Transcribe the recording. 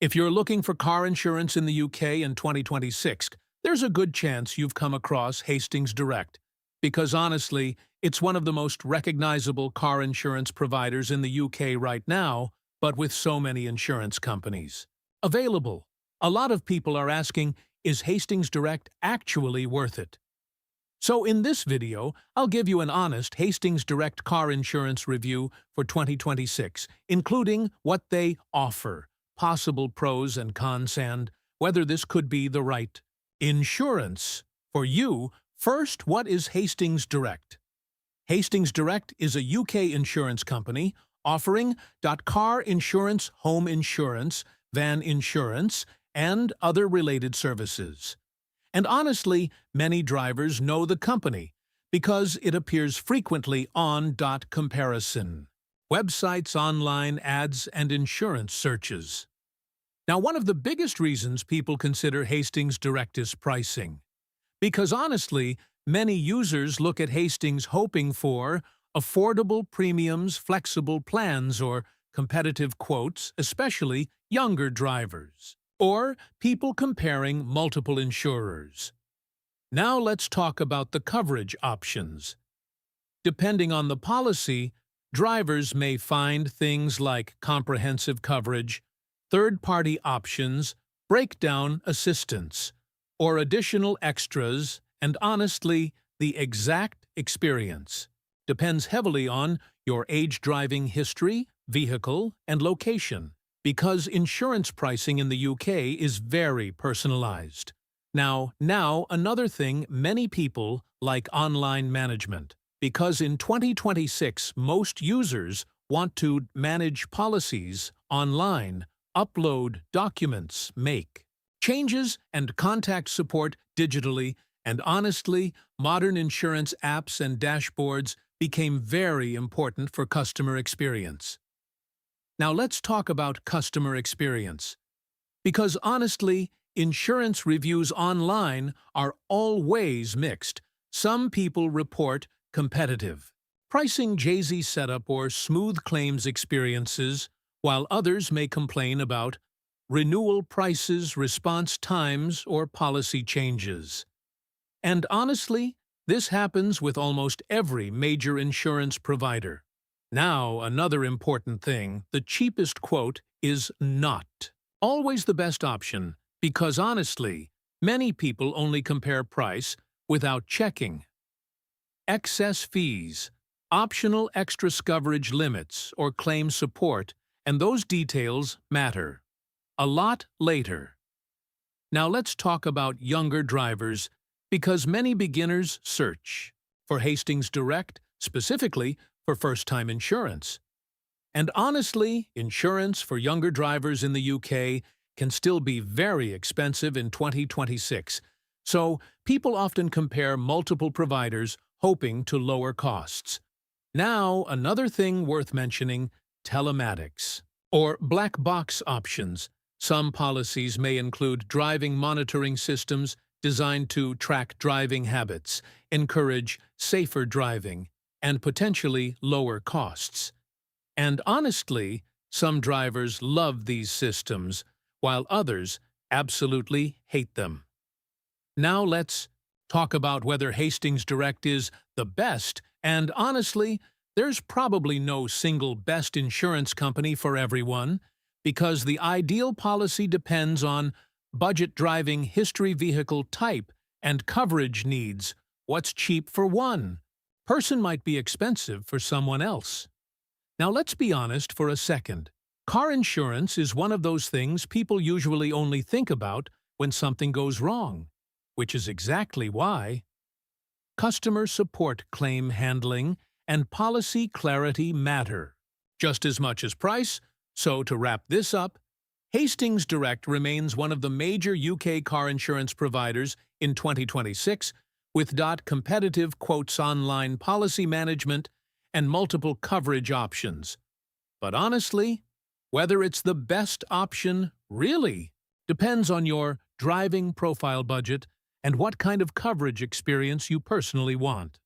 If you're looking for car insurance in the UK in 2026, there's a good chance you've come across Hastings Direct, because honestly, it's one of the most recognizable car insurance providers in the UK right now, but with so many insurance companies available. A lot of people are asking, is Hastings Direct actually worth it? So in this video, I'll give you an honest Hastings Direct car insurance review for 2026, including what they offer, possible pros and cons, and whether this could be the right insurance for you. First, what is Hastings Direct? Hastings Direct is a UK insurance company offering car insurance, home insurance, van insurance, and other related services. And honestly, many drivers know the company because it appears frequently on comparison websites, online ads, and insurance searches. Now, one of the biggest reasons people consider Hastings Direct is pricing. Because honestly, many users look at Hastings hoping for affordable premiums, flexible plans, or competitive quotes, especially younger drivers, or people comparing multiple insurers. Now let's talk about the coverage options. Depending on the policy, drivers may find things like comprehensive coverage, third-party options, breakdown assistance, or additional extras, and honestly, the exact experience depends heavily on your age, driving history, vehicle, and location, because insurance pricing in the UK is very personalized. Now another thing, many people like online management, because in 2026 most users want to manage policies online, upload documents, make changes, and contact support digitally, and honestly, modern insurance apps and dashboards became very important for customer experience. Now let's talk about customer experience. Because honestly, insurance reviews online are always mixed. Some people report competitive pricing, jazzy setup, or smooth claims experiences, while others may complain about renewal prices, response times, or policy changes. And honestly, this happens with almost every major insurance provider. Now, another important thing, the cheapest quote is not always the best option, because honestly, many people only compare price without checking excess fees, optional extra coverage limits, or claim support, and those details matter a lot later. Now let's talk about younger drivers, because many beginners search for Hastings Direct, specifically for first-time insurance. And honestly, insurance for younger drivers in the UK can still be very expensive in 2026, so people often compare multiple providers hoping to lower costs. Now, another thing worth mentioning, telematics, or black box options. Some policies may include driving monitoring systems designed to track driving habits, encourage safer driving, and potentially lower costs. And honestly, some drivers love these systems, while others absolutely hate them. Now let's talk about whether Hastings Direct is the best, and honestly, there's probably no single best insurance company for everyone, because the ideal policy depends on budget, driving history, vehicle type, and coverage needs. What's cheap for one person might be expensive for someone else. Now let's be honest for a second. Car insurance is one of those things people usually only think about when something goes wrong, which is exactly why customer support, claim handling, and policy clarity matter just as much as price. So to wrap this up, Hastings Direct remains one of the major UK car insurance providers in 2026, with competitive quotes, online policy management, and multiple coverage options. But honestly, whether it's the best option really depends on your driving profile, budget, and what kind of coverage experience you personally want.